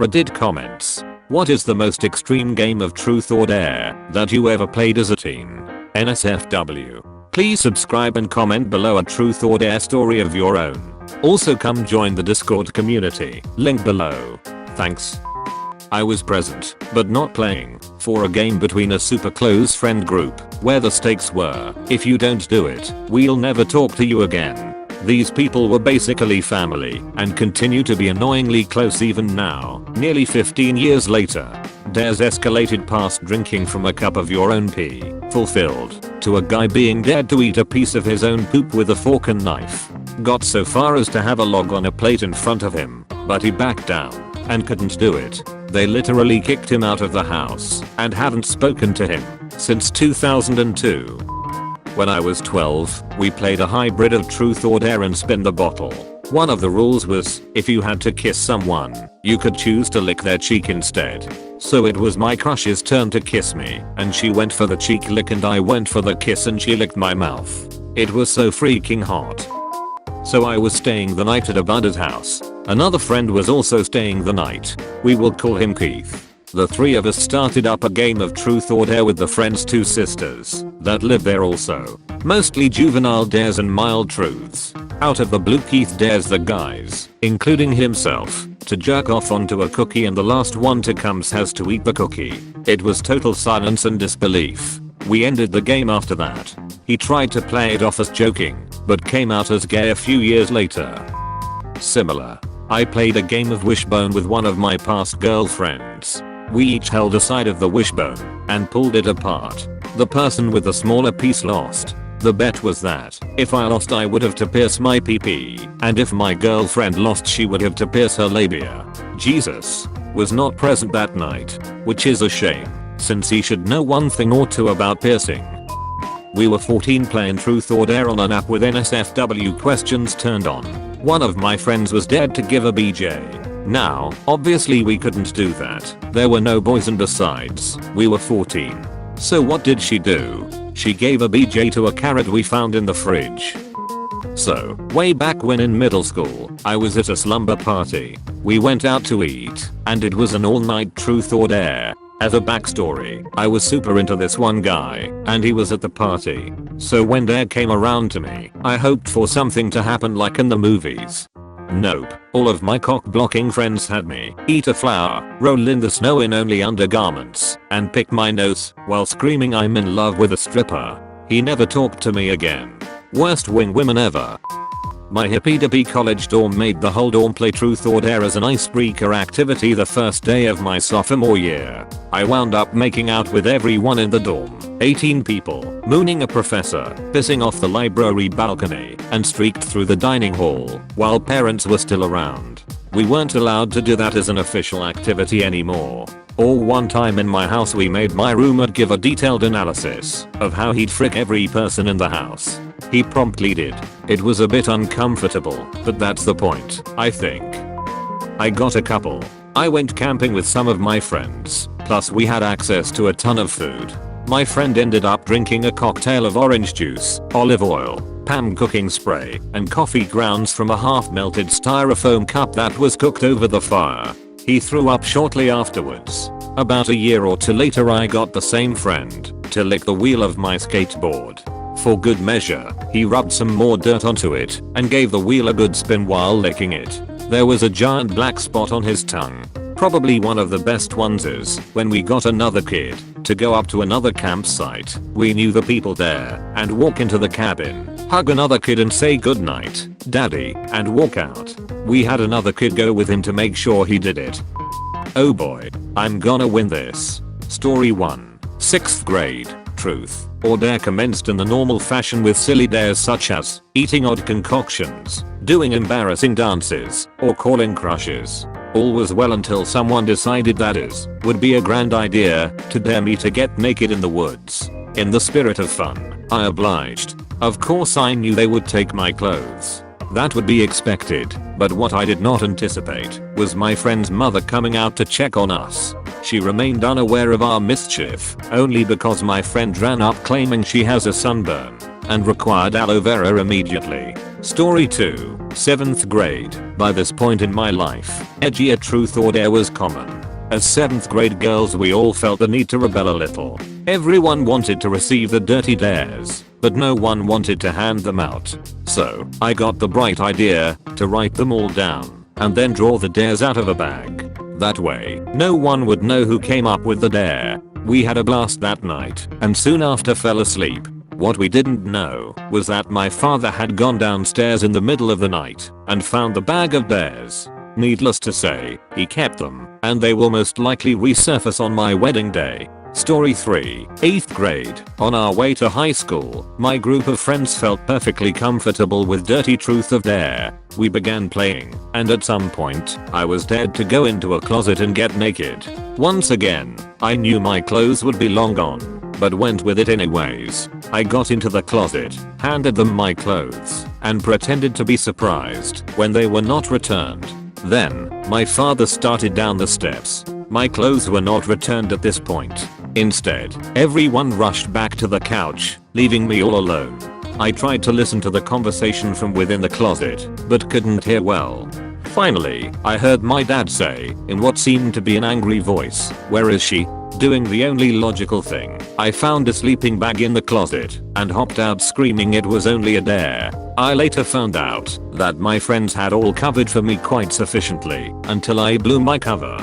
AskReddit comments. What is the most extreme game of truth or dare that you ever played as a teen? NSFW. Please subscribe and comment below a truth or dare story of your own. Also come join the Discord community, link below. Thanks. I was present, but not playing, for a game between a super close friend group, where the stakes were, if you don't do it, we'll never talk to you again. These people were basically family, and continue to be annoyingly close even now, nearly 15 years later. Dares escalated past drinking from a cup of your own pee, fulfilled, to a guy being dared to eat a piece of his own poop with a fork and knife. Got so far as to have a log on a plate in front of him, but he backed down, and couldn't do it. They literally kicked him out of the house, and haven't spoken to him since 2002. When I was 12, we played a hybrid of truth or dare and spin the bottle. One of the rules was, if you had to kiss someone, you could choose to lick their cheek instead. So it was my crush's turn to kiss me, and she went for the cheek lick and I went for the kiss and she licked my mouth. It was so freaking hot. So I was staying the night at a buddy's house. Another friend was also staying the night. We will call him Keith. The three of us started up a game of truth or dare with the friend's two sisters that live there also. Mostly juvenile dares and mild truths. Out of the blue, Keith dares the guys, including himself, to jerk off onto a cookie and the last one to come has to eat the cookie. It was total silence and disbelief. We ended the game after that. He tried to play it off as joking, but came out as gay a few years later. Similar. I played a game of wishbone with one of my past girlfriends. We each held a side of the wishbone and pulled it apart. The person with the smaller piece lost. The bet was that if I lost I would have to pierce my pee-pee, and if my girlfriend lost she would have to pierce her labia. Jesus was not present that night, which is a shame, since he should know one thing or two about piercing. We were 14 playing truth or dare on an app with NSFW questions turned on. One of my friends was dared to give a BJ. Now, obviously we couldn't do that. There were no boys and besides, we were 14. So what did she do? She gave a BJ to a carrot we found in the fridge. So, way back when in middle school, I was at a slumber party. We went out to eat, and it was an all-night truth or dare. As a backstory, I was super into this one guy, and he was at the party. So when dare came around to me, I hoped for something to happen like in the movies. Nope, all of my cock-blocking friends had me eat a flower, roll in the snow in only undergarments, and pick my nose while screaming I'm in love with a stripper. He never talked to me again. Worst wing women ever. My hippie-dippy college dorm made the whole dorm play truth or dare as an icebreaker activity the first day of my sophomore year. I wound up making out with everyone in the dorm, 18 people, mooning a professor, pissing off the library balcony, and streaked through the dining hall while parents were still around. We weren't allowed to do that as an official activity anymore. Or one time in my house we made my roommate give a detailed analysis of how he'd frick every person in the house. He promptly did. It was a bit uncomfortable, but that's the point, I think. I got a couple. I went camping with some of my friends, plus we had access to a ton of food. My friend ended up drinking a cocktail of orange juice, olive oil, Pam cooking spray, and coffee grounds from a half-melted styrofoam cup that was cooked over the fire. He threw up shortly afterwards. About a year or two later I got the same friend to lick the wheel of my skateboard. For good measure, he rubbed some more dirt onto it and gave the wheel a good spin while licking it. There was a giant black spot on his tongue. Probably one of the best ones is when we got another kid to go up to another campsite. We knew the people there and walk into the cabin, hug another kid and say goodnight, daddy, and walk out. We had another kid go with him to make sure he did it. Oh boy, I'm gonna win this. Story 1. 6th grade. Truth or dare commenced in the normal fashion with silly dares such as eating odd concoctions, doing embarrassing dances, or calling crushes. All was well until someone decided that it would be a grand idea to dare me to get naked in the woods. In the spirit of fun, I obliged. Of course I knew they would take my clothes. That would be expected, but what I did not anticipate was my friend's mother coming out to check on us. She remained unaware of our mischief, only because my friend ran up claiming she has a sunburn and required aloe vera immediately. Story 2, 7th grade. By this point in my life, edgier truth or dare was common. As 7th grade girls, we all felt the need to rebel a little. Everyone wanted to receive the dirty dares, but no one wanted to hand them out. So, I got the bright idea to write them all down and then draw the dares out of a bag. That way, no one would know who came up with the dare. We had a blast that night and soon after fell asleep. What we didn't know was that my father had gone downstairs in the middle of the night and found the bag of dares. Needless to say, he kept them, and they will most likely resurface on my wedding day. Story 3, 8th grade. On our way to high school, my group of friends felt perfectly comfortable with dirty truth or dare. We began playing, and at some point, I was dared to go into a closet and get naked. Once again, I knew my clothes would be long gone, but went with it anyways. I got into the closet, handed them my clothes, and pretended to be surprised when they were not returned. Then, my father started down the steps. My clothes were not returned at this point. Instead, everyone rushed back to the couch, leaving me all alone. I tried to listen to the conversation from within the closet, but couldn't hear well. Finally, I heard my dad say, in what seemed to be an angry voice, "Where is she?" Doing the only logical thing, I found a sleeping bag in the closet and hopped out screaming it was only a dare. I later found out that my friends had all covered for me quite sufficiently until I blew my cover.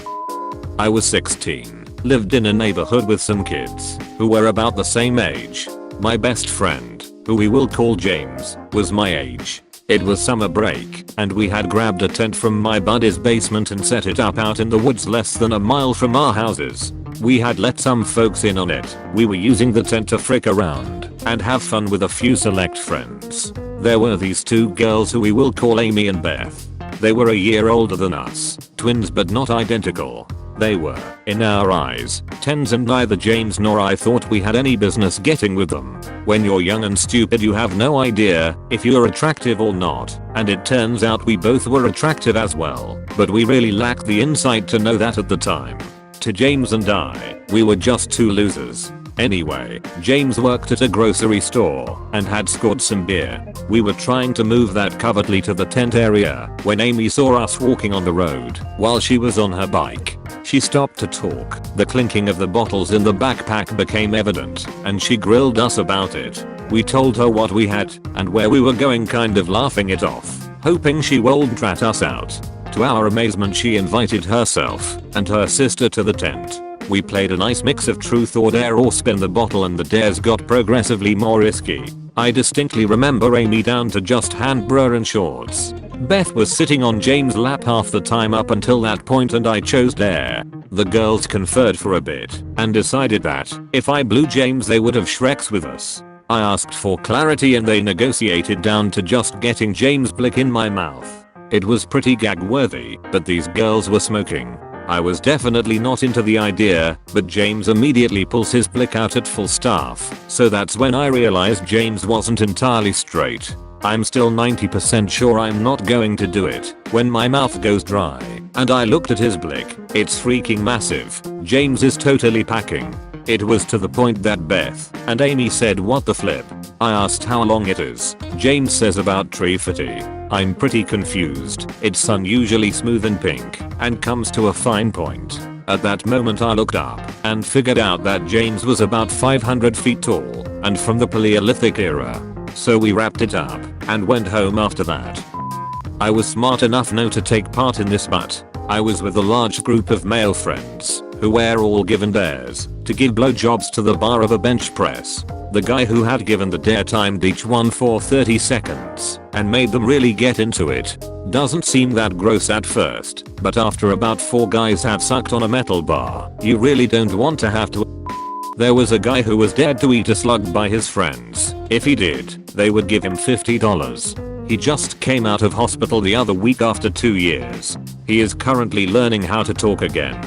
I was 16, lived in a neighborhood with some kids who were about the same age. My best friend, who we will call James, was my age. It was summer break, and we had grabbed a tent from my buddy's basement and set it up out in the woods less than a mile from our houses. We had let some folks in on it. We were using the tent to frick around and have fun with a few select friends. There were these two girls who we will call Amy and Beth. They were a year older than us, twins but not identical. They were, in our eyes, 10s and neither James nor I thought we had any business getting with them. When you're young and stupid you have no idea if you're attractive or not, and it turns out we both were attractive as well, but we really lacked the insight to know that at the time. To James and I, we were just two losers. Anyway, James worked at a grocery store and had scored some beer. We were trying to move that covertly to the tent area when Amy saw us walking on the road while she was on her bike. She stopped to talk. The clinking of the bottles in the backpack became evident, and she grilled us about it. We told her what we had and where we were going, kind of laughing it off, hoping she wouldn't rat us out. To our amazement, she invited herself and her sister to the tent. We played a nice mix of truth or dare or spin the bottle, and the dares got progressively more risky. I distinctly remember Amy down to just hand bra and shorts. Beth was sitting on James' lap half the time up until that point, and I chose dare. The girls conferred for a bit and decided that if I blew James they would have Shreks with us. I asked for clarity and they negotiated down to just getting James' blick in my mouth. It was pretty gag worthy, but these girls were smoking. I was definitely not into the idea, but James immediately pulls his blick out at full staff, so that's when I realized James wasn't entirely straight. I'm still 90% sure I'm not going to do it when my mouth goes dry, and I looked at his blick. It's freaking massive. James is totally packing. It was to the point that Beth and Amy said, "What the flip?" I asked how long it is. James says about 350. I'm pretty confused. It's unusually smooth and pink and comes to a fine point. At that moment I looked up and figured out that James was about 500 feet tall and from the Paleolithic era. So we wrapped it up and went home after that. I was smart enough not to take part in this, but I was with a large group of male friends who were all given dares to give blowjobs to the bar of a bench press. The guy who had given the dare timed each one for 30 seconds and made them really get into it. Doesn't seem that gross at first, but after about 4 guys have sucked on a metal bar, you really don't want to have to. There was a guy who was dared to eat a slug by his friends. If he did, they would give him $50. He just came out of hospital the other week after 2 years. He is currently learning how to talk again.